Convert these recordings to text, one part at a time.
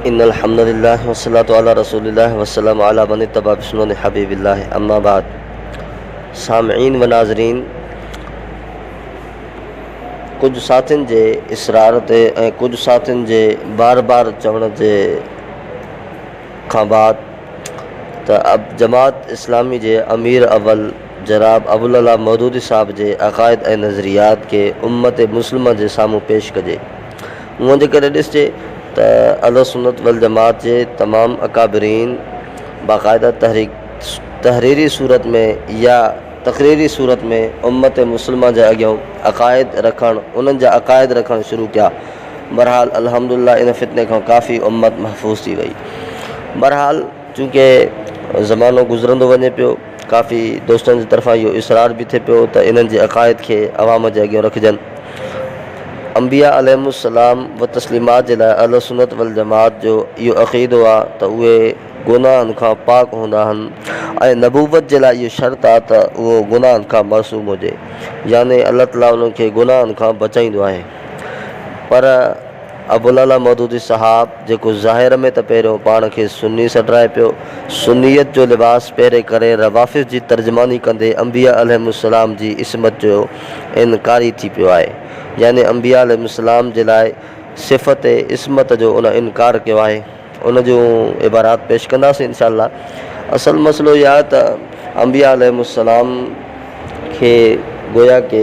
इन्नल हम्दुलिल्लाह वस्सलातु अला रसूलिल्लाह वस्सलामु अला मन इत्तबा बिसुन्नति हबीबिल्लाह अम्मा बाद। सामईन व नाज़रीन, कुछ साथियुनि जे इसरार ते ऐं कुछ साथियुनि जे बार बार चवण जे खां बाद त अब जमात इस्लामी जे अमीर अव्वल जनाब अबुल अला मौदूदी साहब जे अक़ाइद ऐं नज़रियात के उम्मत मुस्लिमा जे साम्हूं पेश कजे। हूअं जेकॾहिं ॾिसजे त अहले सुन्नत वल जमात जे तमाम अकाबरीन बाक़ायदा तहरीरी सूरत में या तक़रीरी सूरत में उम्मत मुस्लिमा जे अॻियां अक़ाइद रखणु उन्हनि जा अक़ाइद रखणु शुरू किया। बहरहाल अल्हम्दुलिल्लाह इन फितने खां काफ़ी उम्मत महफूज़ थी वई। बहरहाल चूँकि ज़मानो गुज़रंदो वञे पियो, काफ़ी दोस्तनि जी तरफ़ां इहो इसरार बि थिए पियो त इन्हनि जे अक़ाइद खे अवाम जे अॻियां रखजनि। अंबिया अलैहिमुस्सलाम व तस्लीमात जे लाइ अहले सुन्नत वल जमात जो इहो अक़ीदो आहे त उहे गुनाहनि खां पाक हूंदा आहिनि ऐं नबूवत जे लाइ इहो शर्त आहे त उहो गुनाहनि खां मासूम हुजे, यानी अल्लाह ताला उन्हनि खे गुनाहनि खां बचाईंदो आहे। पर अबुल अला मौदूदी साहब जेको ज़ाहिर में त पहिरियों पाण खे सुन्नी सॾराए पियो, सुन्नियत जो लिबास पहिरे करे रवाफ़िज़ जी तर्जमानी कंदे अंबिया अलैहिमुस्सलाम जी इस्मत जो इनकारी थी पियो आहे, यानी अंबिया अलैहिमुस्सलाम जे लाइ सिफ़त इस्मत जो उन इनकार कयो आहे। उन जूं इबारात पेश कंदासीं इंशाअल्लाह। असल मसलो इहा आहे त अंबिया अलैहिमुस्सलाम खे गोया के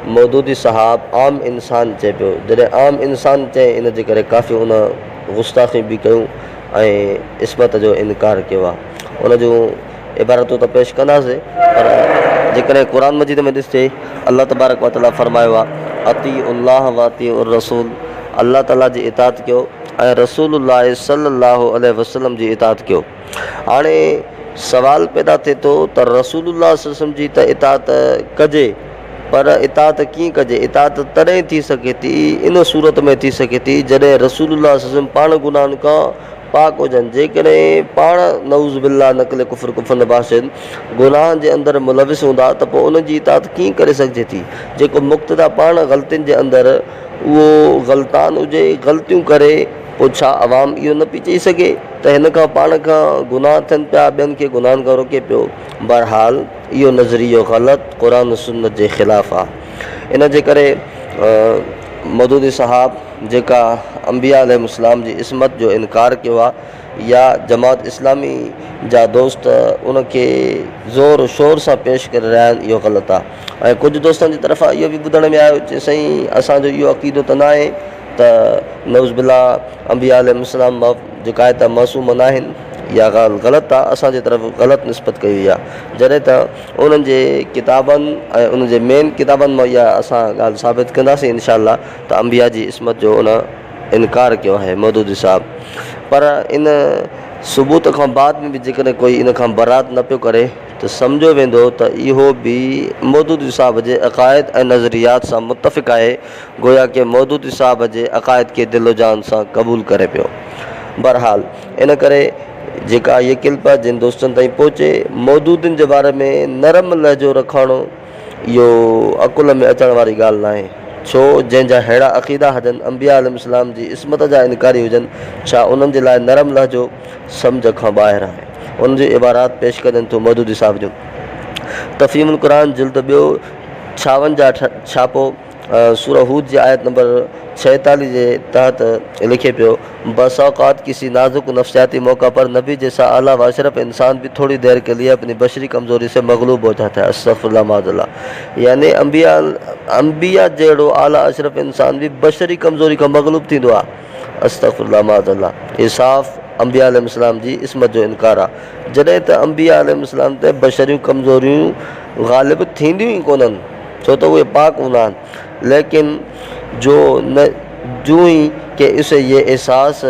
मौदूदी साहब आम इंसान चए पियो। जॾहिं आम इंसान चए इन जे करे काफ़ी उन गुस्ताखी बि कयूं ऐं इस्मत जो इनकार कयो आहे। उन जूं इबारतूं त पेश कंदासीं, पर जेकॾहिं क़ुर मजीद में ॾिसजे अल्लाह तबारक व तआला फरमायो आहे अतीउल्लाह व अतीउर रसूल, अल्लाह ताला जी इताअत कयो ऐं रसूलुल्लाह सल्लल्लाहु अलैहि वसल्लम जी इताअत कयो। हाणे सवाल पैदा थिए थो त रसूलुल्लाह सल्लल्लाहु अलैहि वसल्लम जी त इताअत कजे, पर इताअत कीअं कजे? इताअत तॾहिं थी सघे थी, इन सूरत में थी सघे थी जॾहिं रसूलुल्लाह सल्लल्लाहु अलैहि वसल्लम पाण गुनाहनि खां पाक हुजनि। जेकॾहिं पाण नऊज़ बिल्लाह नक़ल कुफ़्र कुफ़र नबाशिन गुनाहनि जे अंदरि मुलविस हूंदा त पोइ उन जी इताअत कीअं करे सघिजे थी? जेको मुक़्तदा पाण ग़लतियुनि जे अंदरि उहो ग़लतान हुजे, ग़लतियूं करे, पोइ छा अवाम इहो न पई चई सघे त हिन खां पाण खां गुनाह थियनि पिया, ॿियनि खे गुनाहनि खां रोके पियो? बहरहाल इहो नज़रियो ग़लति क़ुरान सुन्नत जे ख़िलाफ़ आहे। इन जे करे मौदूदी साहब जेका अंबिया अलैहिमुस्सलाम जी इस्मत जो इनकार कयो आहे, या जमात इस्लामी जा दोस्त उनखे ज़ोर शोर सां पेश करे रहिया आहिनि, इहो ग़लति आहे। ऐं कुझु दोस्तनि जी तरफ़ां इहो बि ॿुधण में आयो चए साईं असांजो इहो अक़ीदो त न आहे त नऊज़ बिल्लाह अंबिया अलैहिमुस्सलाम जेका आहे त मासूम न आहिनि। इहा ॻाल्हि ग़लति आहे, असांजे तरफ़ ग़लति निस्बत कई वई आहे, जॾहिं त उन्हनि जे किताबनि ऐं उन्हनि जे मेन किताबनि मां इहा असां ॻाल्हि साबित कंदासीं इंशाअल्लाह त अंबिया जी इस्मत जो उन इनकार कयो आहे मौदूदी साहब। पर इन सबूत खां बाद में बि जेकॾहिं कोई इन खां बरात न पियो करे त सम्झो वेंदो त इहो बि मौदूदी साहब जे अक़ाइद ऐं नज़रियात सां मुतफ़िक़ आहे, गोया के मौदूदी साहब जे अक़ाइद खे दिलो जान सां क़बूल करे पियो। बहरहाल इन करे जेका इहे किल्प जिन दोस्तनि ताईं पहुचे, मौदूदनि जे बारे में नरम लहजो रखणु इहो अकुल में अचण वारी ॻाल्हि न आहे। छो जंहिंजा अहिड़ा अक़ीदा हुजनि, अंबिया अलैहिमुस्सलाम जी इस्मत जा इनकारी हुजनि, छा उन्हनि जे लाइ नरम लहजो सम्झ खां ॿाहिरि आहे। उन जी इबारात पेश कनि थो मौदूदी साहब जो। तफ़हीमुल क़ुरान जिल्द 2 56 छापो सूरह हूद जी आयत नंबर 46 के तहत लिखे पियो, बस औक़ात किसी नाजुक नफ्सियाती मौका पर नबी जैसा आला व अशरफ इंसान भी थोड़ी देर के लिए अपनी बशरी कमज़ोरी से मगलूब हो जाता है। अस्तग़फिरुल्लाह माज़अल्लाह। यानी अंबिया जहिड़ो आला अशरफ इंसान भी बशरी कमज़ोरी खां मगलूब थींदो आहे। अस्तग़फिरुल्लाह माज़अल्लाह। ये साफ़ अंबिया अलैहिस्सलाम जी इस्मत जो इनकार आहे, जॾहिं त अंबिया अलैहिस्सलाम ते बशरियूं कमज़ोरियूं ग़ालिब थींदियूं ई कोन्हनि, छो त उहे पाक हूंदा आहिनि। लेकिन जो ही कि इसे ये एहसास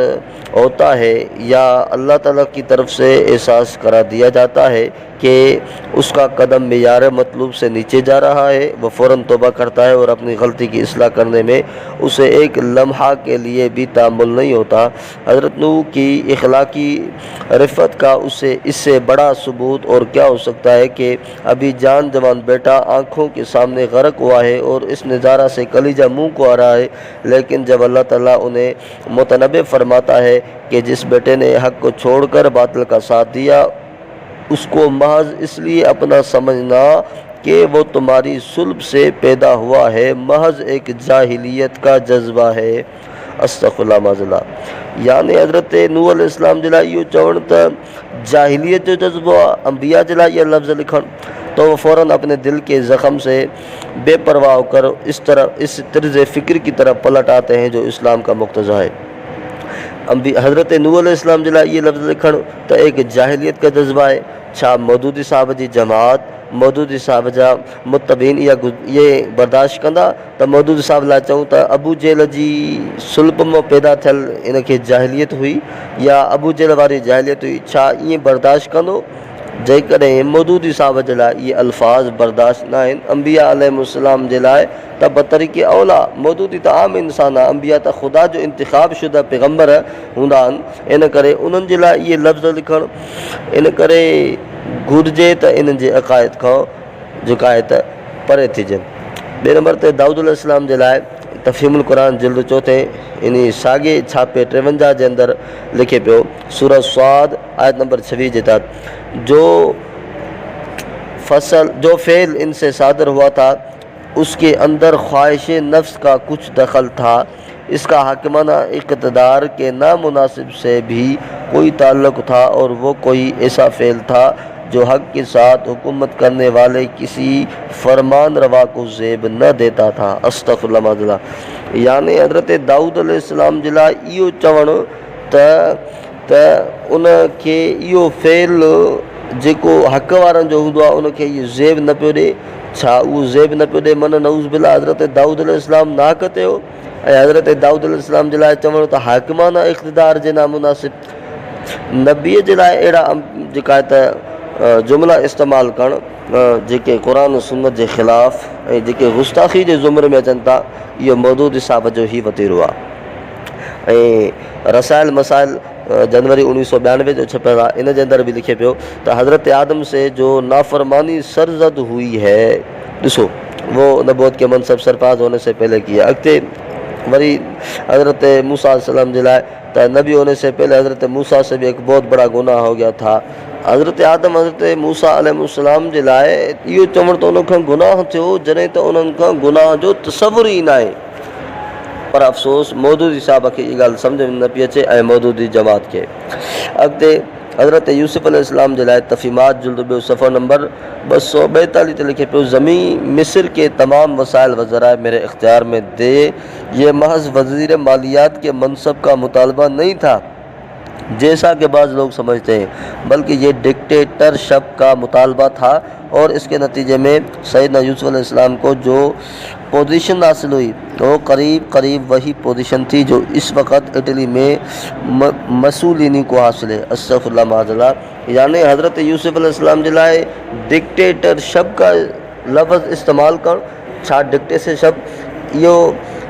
होता है या अल्लाह ताला की तरफ से एहसास करा दिया जाता है कि उसका कदम मेयार मतलूब से नीचे जा रहा है, वह फ़ौरन तौबा करता है और अपनी गलती की इस्लाह करने में उसे एक लम्हा के लिए भी तामुल नहीं होता। हज़रत नूह की इखलाकी रिफ़त का उसे इससे बड़ा सबूत और क्या हो सकता है कि अभी जान जवान बेटा आँखों के सामने गर्क हुआ है और इस नज़ारा से कलीजा मुँह को आ रहा है, लेकिन जब अल्लाह ताला उन्हें मुतनब्बे फरमाता है कि जिस बेटे ने हक को छोड़कर बातिल का साथ दिया उसको महज इसलिए अपना समझना कि वो तुम्हारी सुल्ब से पैदा हुआ है, महज एक जाहिलियत का जज्बा है। अस्तग़फिरुल्लाह माज़ल्लाह। यानी हज़रत नूह अलैहिस्सलाम जे लाइ इहो चवणु त जाहिलियत जो जज्बो आहे, अंबिया जे लाइ इहा लफ़्ज़ लिखणु तो वो फ़ौरन अपने दिल के ज़ख़म से बेपरवाह होकर इस तर्ज़ फ़िक्र की तरफ पलट आते हैं जो इस्लाम का मुक़्तज़ा है। हज़रत नूह अलैहिस्सलाम जे लाइ इहे लफ़्ज़ लिखणु त एक जाहिलियत का जज्बा है। छा मौदूदी साहब जी जमात, मौदूदी साहब जा मुतबीन ये बर्दाश्त कंदा त मौदूदी साहब लाइ चऊं त अबू जेल जी सुल्ब में पैदा थियल इनखे जाहिलियत हुई या अबू जेल वारी जाहिलियत हुई, छा ईअं बर्दाश्त कंदो? जेकॾहिं मौदूदी साहब जे लाइ इहे अल्फाज़ बर्दाश्त न आहिनि अंबिया अलैहिस्सलाम जे लाइ त बतरीक़े औला। मौदूदी त आम इंसान आहे, अंबिया त ख़ुदा जो इंतिखाब शुदा पैगम्बर हूंदा आहिनि, इन करे उन्हनि जे लाइ इहे लफ़्ज़ लिखणु इन करे घुरिजे त इन्हनि जे अक़ाइद खां जेका आहे त परे थिजनि। ॿिए नंबर ते दाऊद अलैहिस्सलाम जे लाइ तफ़हीमुल क़ुरान जिल्द 4 इन साॻे छापे 53 जे अंदरि लिखे पियो, सूरह स्वाद आयत नंबर 26 जे तहत जो फ़ेल इनसे सादर हुआ था उसके अंदर ख्वाहिश नफ्स का कुछ दखल था, इसका हाकिमाना इक़्तिदार के नामुनासिब से भी कोई ताल्लुक़ था और वो कोई ऐसा फ़ेल था जो हक़ के साथ हुकूमत करने वाले किसी फरमान रवा को ज़ेब न देता था। अस्तग़फिरुल्लाह माज़ल्लाह। यानी हज़रत दाऊद अलैहिस्सलाम जे लाइ इहो चवणु त उनखे इहो फ़ेल जेको हक़ वारनि जो हूंदो आहे उनखे इहो ज़ेब न पियो ॾिए। छा उहो ज़ेब न पियो ॾिए? मन नऊज़ बिल्ला हज़रत दाऊद अलैहिस्सलाम नाहक ते हो ऐं हज़रत दाऊद अलैहिस्सलाम जे लाइ चवणु त हाकिमाना इक़्तिदार जे नामुनासिब। नबीअ जे लाइ अहिड़ा जेका त जुमिला इस्तेमालु करणु जेके क़ुरान सुन्नत जे ख़िलाफ़ ऐं जेके गुस्ताख़ी जे ज़ुमरे में अचनि था, इहो मौदूदी साहब जो ई वतीरो आहे। ऐं रसाइल मसाइल जनवरी 1992 जो छपियल आहे, इन जे अंदरि बि लिखे पियो त हज़रत आदम से जो नाफरमानी सरज़द हुई है, ॾिसो वो नबूवत के मनसब सरफराज होने से पहले किया। अॻिते वरी हज़रत मूसा अलैहिस्सलाम जे लाइ त नबी होने से पहले हज़रत मूसा से भी एक बहुत बड़ा गुनाह हो गया था। हज़रत आदम हज़रत मूसा अलैहिस्सलाम जे लाइ इहो चवणु त उनखां गुनाह थियो जॾहिं त उन्हनि खां गुनाह जो तसवुर ई न आहे। पर अफ़सोस मौदूदी साहब खे इहा ॻाल्हि सम्झ में न पई अचे ऐं मौदूदी जमात खे। अॻिते हज़रत यूसुफ अलैहिस्सलाम जे लाइ तफ़हीमात जुल्द 2 सफ़ा नंबर 242 ते लिखे पियो, ज़मी मिस्र के तमाम वसाइल व ज़राए मेरे इख्तियार में दे, ये महज वज़ीर मालियात के मनसब का मुतालबा नहीं था जैसा कि बाज़ लोग समझते हैं, बल्कि ये डिक्टेटरशिप का मुतालबा था और इसके नतीजे में सैयदना यूसुफ अलैहिस्सलाम को जो पोजीशन हासिल हुई वो करीब वही पोजीशन थी जो इस वक्त इटली में मसूलिनी को हासिल है। अस्तग़फिरुल्लाह माज़ल्लाह। यानी हज़रत यूसुफ अलैहिस्सलाम जे लाइ डिक्टेटरशिप का लफ़्ज़ इस्तेमालु करणु, छा डिक्टेटरशिप इहो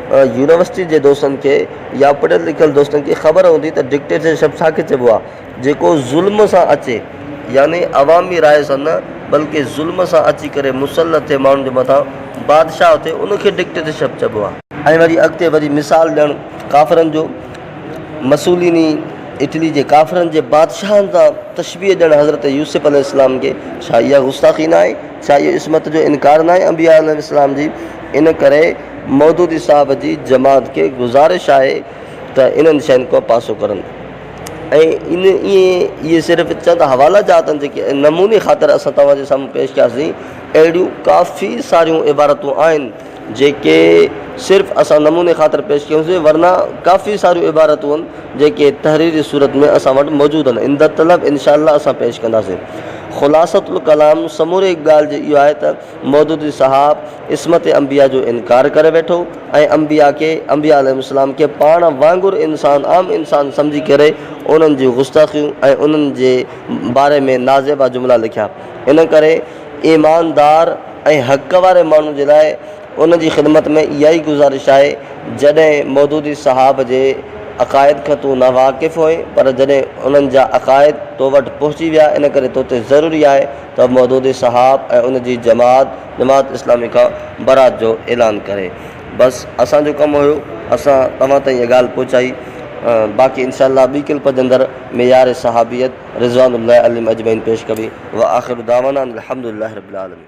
यूनिवर्सिटी जे दोस्तनि खे या पढ़ियल लिखियल दोस्तनि खे ख़बर हूंदी त डिक्टेटरशिप छाखे चइबो आहे, जेको ज़ुल्म सां अचे, यानी अवामी राय सां न बल्कि ज़ुल्म सां अची करे मुसलत थिए माण्हुनि जे मथां बादशाह थिए, उनखे डिक्टेटरशिप चइबो आहे। ऐं वरी अॻिते वरी मिसाल ॾियणु काफ़िरनि जो, मसूलिनी इटली जे काफ़िरनि जे बादशाहनि सां तशबीह ॾियणु हज़रत यूसुफ अलैहिस्सलाम खे, छा इहा गुस्ताख़ी न आहे? छा इहो इस्मत जो इनकार न आहे अंबिया अलैहिस्सलाम जी? इन करे मौदूदी साहब जी जमात के गुज़ारिश आहे त इन्हनि शयुनि खां पासो करनि। ऐं इहे सिर्फ़ु चंद हवाला जात आहिनि जेके नमूने ख़ातिर असां तव्हांजे साम्हूं पेश कयासीं। अहिड़ियूं काफ़ी सारियूं इबारतूं आहिनि जेके सिर्फ़ु असां नमूने ख़ातिर पेश कयूंसीं, वरना काफ़ी सारियूं इबारतूं आहिनि जेके तहरीरी सूरत में असां वटि मौजूदु आहिनि। इन तलब इंशाअल्लाह असां पेश कंदासीं। ख़ुलासतुल कलाम समूरे ॻाल्हि जो इहो आहे त मौदूदी साहब इस्मत अंबिया जो इनकार करे वेठो ऐं अंबिया अंबिया अलैहिस्सलाम खे पाण वांगुरु इंसान आम इंसान सम्झी करे उन्हनि जी गुस्ताखियूं ऐं उन्हनि जे बारे में नाज़ेबा जुमिला लिखिया। इन करे ईमानदार ऐं हक़ वारे माण्हू जे लाइ उन जी ख़िदमत में इहा ई गुज़ारिश आहे, जॾहिं मौदूदी साहब जे अक़ाइद खां तूं नावाक़िफ़ हुए पर जॾहिं उन्हनि जा अक़ाइद तो वटि पहुची विया, इन करे तो ते ज़रूरी आहे त मौदूदी साहब ऐं उन जी जमात इस्लामी खां बरात जो ऐलान करे। बस असांजो कमु हुयो असां तव्हां ताईं इहा ॻाल्हि पहुचाई। बाक़ी इंशाअल्लाह ॿी किल्प जे अंदरि मेयार सहाबियत रिज़वानुल्लाह अलैहिम अजमईन पेश कबी। व आख़िर दावाना अल्हम्दुलिल्लाहि रब्बिल आलमीन।